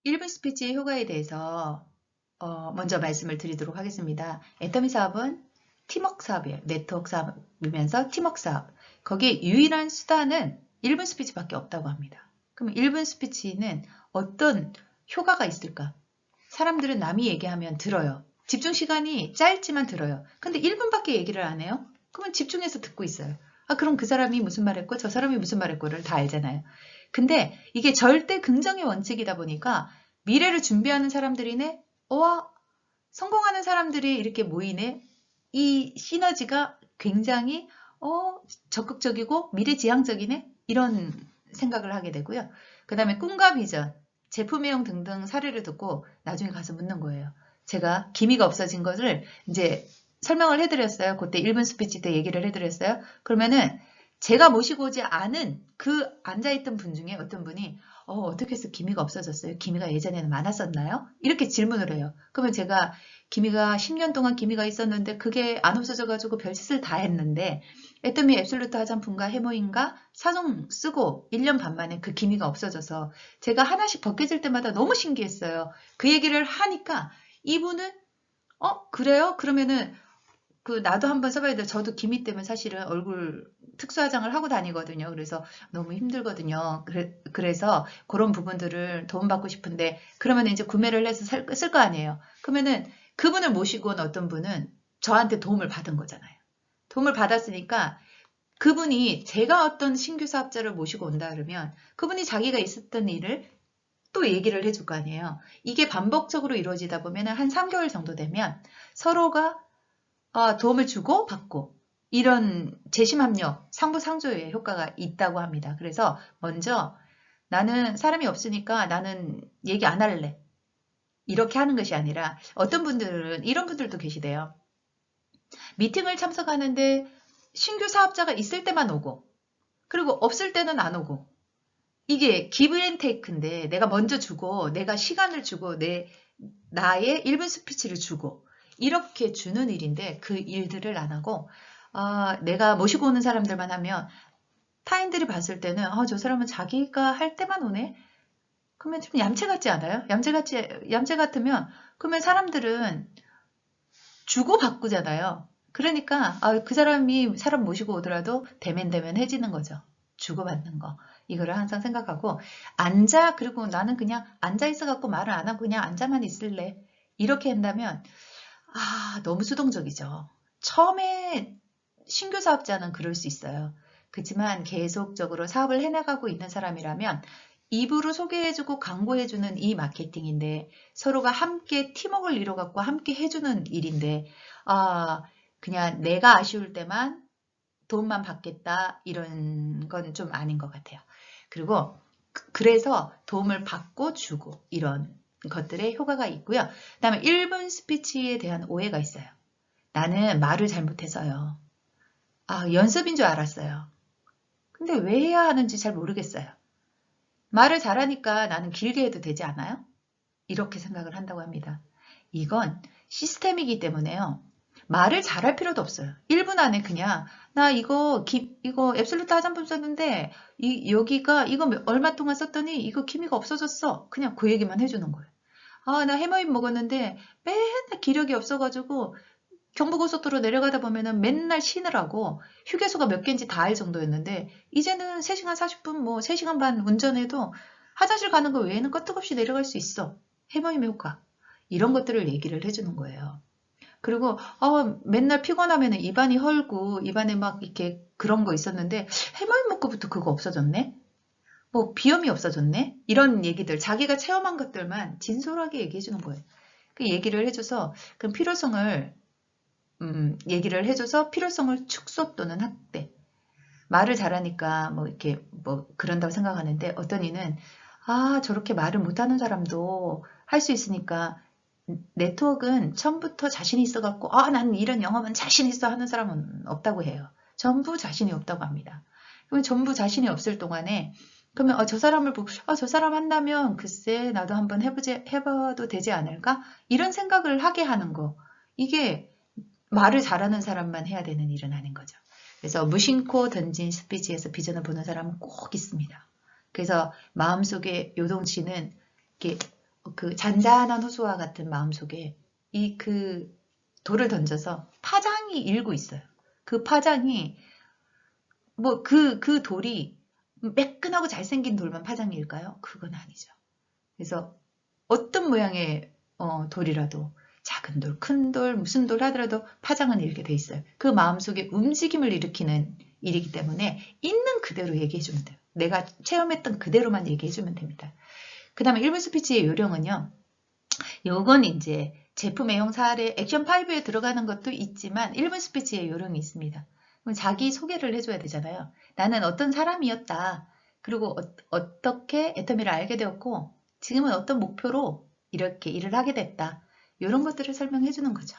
1분 스피치의 효과에 대해서 먼저 말씀을 드리도록 하겠습니다. 애터미 사업은 팀워크 사업이에요. 네트워크 사업이면서 팀워크 사업. 거기에 유일한 수단은 1분 스피치밖에 없다고 합니다. 그럼 1분 스피치는 어떤 효과가 있을까? 사람들은 남이 얘기하면 들어요. 집중 시간이 짧지만 들어요. 근데 1분밖에 얘기를 안 해요? 그러면 집중해서 듣고 있어요. 그럼 그 사람이 무슨 말 했고 저 사람이 무슨 말 했고를 다 알잖아요. 근데 이게 절대 긍정의 원칙이다 보니까 미래를 준비하는 사람들이네, 성공하는 사람들이 이렇게 모이네, 이 시너지가 굉장히 적극적이고 미래지향적이네, 이런 생각을 하게 되고요. 그 다음에 꿈과 비전, 제품외형 등등 사례를 듣고 나중에 가서 묻는 거예요. 제가 기미가 없어진 것을 이제 설명을 해드렸어요. 그때 1분 스피치 때 얘기를 해드렸어요. 그러면은 제가 모시고 오지 않은 그 앉아있던 분 중에 어떤 분이 어떻게 해서 기미가 없어졌어요? 기미가 예전에는 많았었나요? 이렇게 질문을 해요. 그러면 제가 기미가 10년 동안 기미가 있었는데 그게 안 없어져가지고 별짓을 다 했는데 애터미 앱솔루트 화장품과 해모인과 사종 쓰고 1년 반 만에 그 기미가 없어져서 제가 하나씩 벗겨질 때마다 너무 신기했어요. 그 얘기를 하니까 이분은 그래요? 그러면은 나도 한번 써봐야 돼. 저도 기미 때문에 사실은 얼굴 특수화장을 하고 다니거든요. 그래서 너무 힘들거든요. 그래서 그런 부분들을 도움받고 싶은데 그러면 이제 구매를 해서 쓸 거 아니에요. 그러면은 그분을 모시고 온 어떤 분은 저한테 도움을 받은 거잖아요. 도움을 받았으니까 그분이 제가 어떤 신규 사업자를 모시고 온다 그러면 그분이 자기가 있었던 일을 또 얘기를 해줄 거 아니에요. 이게 반복적으로 이루어지다 보면 한 3개월 정도 되면 서로가 도움을 주고 받고 이런 재심합력, 상부상조의 효과가 있다고 합니다. 그래서 먼저 나는 사람이 없으니까 나는 얘기 안 할래. 이렇게 하는 것이 아니라 어떤 분들은 이런 분들도 계시대요. 미팅을 참석하는데 신규 사업자가 있을 때만 오고 그리고 없을 때는 안 오고 이게 기브 앤 테이크인데 내가 먼저 주고 내가 시간을 주고 나의 1분 스피치를 주고 이렇게 주는 일인데 그 일들을 안 하고 내가 모시고 오는 사람들만 하면 타인들이 봤을 때는 저 사람은 자기가 할 때만 오네? 그러면 좀 얌체 같지 않아요? 얌체 같으면 그러면 사람들은 주고받고잖아요. 그러니까 그 사람이 사람 모시고 오더라도 대면대면해지는 거죠. 주고받는 거. 이거를 항상 생각하고 그리고 나는 그냥 앉아 있어갖고 말을 안 하고 그냥 앉아만 있을래. 이렇게 한다면 너무 수동적이죠. 처음에 신규 사업자는 그럴 수 있어요. 그렇지만 계속적으로 사업을 해나가고 있는 사람이라면 입으로 소개해주고 광고해주는 이 마케팅인데 서로가 함께 팀워크를 이뤄갖고 함께 해주는 일인데 그냥 내가 아쉬울 때만 돈만 받겠다 이런 건 좀 아닌 것 같아요. 그리고 그래서 도움을 받고 주고 이런 것들의 효과가 있고요. 그 다음에 1분 스피치에 대한 오해가 있어요. 나는 말을 잘못해서요. 연습인 줄 알았어요. 근데 왜 해야 하는지 잘 모르겠어요. 말을 잘하니까 나는 길게 해도 되지 않아요? 이렇게 생각을 한다고 합니다. 이건 시스템이기 때문에요. 말을 잘할 필요도 없어요. 1분 안에 그냥 나 이거 앱솔루트 화장품 썼는데 여기가 이거 얼마 동안 썼더니 이거 기미가 없어졌어. 그냥 그 얘기만 해주는 거예요. 나 해머인 먹었는데 맨날 기력이 없어가지고 경부고속도로 내려가다 보면은 맨날 쉬느라고 휴게소가 몇 개인지 다 알 정도였는데 이제는 3시간 40분 3시간 반 운전해도 화장실 가는 거 외에는 끄떡없이 내려갈 수 있어. 해머임의 효과. 이런 것들을 얘기를 해주는 거예요. 그리고 맨날 피곤하면 입안이 헐고 입안에 막 이렇게 그런 거 있었는데 해머임 먹고부터 그거 없어졌네? 비염이 없어졌네? 이런 얘기들 자기가 체험한 것들만 진솔하게 얘기해 주는 거예요. 그 얘기를 해줘서 그 얘기를 해줘서 필요성을 축소 또는 확대. 말을 잘하니까 이렇게 그런다고 생각하는데 어떤 이는 저렇게 말을 못하는 사람도 할 수 있으니까 네트워크는 처음부터 자신이 있어갖고 나는 이런 영업은 자신 있어 하는 사람은 없다고 해요. 전부 자신이 없다고 합니다. 그러면 전부 자신이 없을 동안에 그러면 저 사람을 보고 저 사람 한다면 글쎄 나도 한번 해봐도 되지 않을까? 이런 생각을 하게 하는 거. 이게 말을 잘하는 사람만 해야 되는 일은 아닌 거죠. 그래서 무심코 던진 스피치에서 비전을 보는 사람은 꼭 있습니다. 그래서 마음속에 요동치는 이렇게 그 잔잔한 호수와 같은 마음속에 이 그 돌을 던져서 파장이 일고 있어요. 그 파장이 뭐 그 돌이 매끈하고 잘생긴 돌만 파장일까요? 그건 아니죠. 그래서 어떤 모양의 돌이라도 작은 돌, 큰 돌, 무슨 돌 하더라도 파장은 일게 돼 있어요. 그 마음속에 움직임을 일으키는 일이기 때문에 있는 그대로 얘기해주면 돼요. 내가 체험했던 그대로만 얘기해주면 됩니다. 그 다음에 1분 스피치의 요령은요. 요건 이제 제품 애용 사례 액션 5에 들어가는 것도 있지만 1분 스피치의 요령이 있습니다. 그럼 자기 소개를 해줘야 되잖아요. 나는 어떤 사람이었다. 그리고 어떻게 애터미를 알게 되었고 지금은 어떤 목표로 이렇게 일을 하게 됐다. 이런 것들을 설명해 주는 거죠.